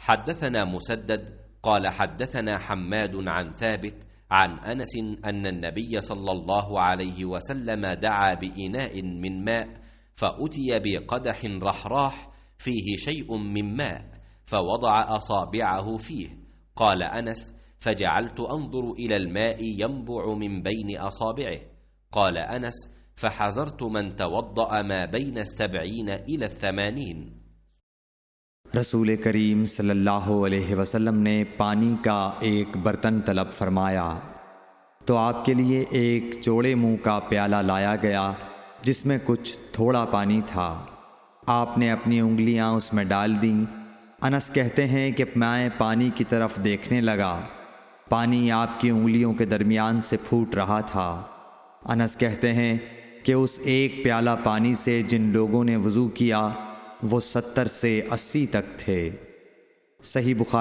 حدثنا مسدد قال حدثنا حماد عن ثابت عن أنس أن النبي صلى الله عليه وسلم دعا بإناء من ماء فأتي بقدح رحراح فيه شيء من ماء فوضع أصابعه فيه. قال أنس: فجعلت أنظر إلى الماء ينبع من بين أصابعه. قال أنس: فحذرت من توضأ ما بين 70 إلى 80। रसूल करीम सल्लल्लाहु अलैहि वसल्लम ने पानी का एक बर्तन तलब फरमाया तो आपके लिए एक चौड़े मुंह का प्याला लाया गया जिसमें कुछ थोड़ा पानी था। आपने अपनी उंगलियां उसमें डाल दी। अनस कहते हैं कि मैं पानी की तरफ देखने लगा, पानी आपकी उंगलियों के दरमियान से फूट रहा था। अनस कहते हैं कि उस एक प्याला पानी से जिन लोगों ने वज़ू किया वो 70 से 80 तक थे। सही बुखारी।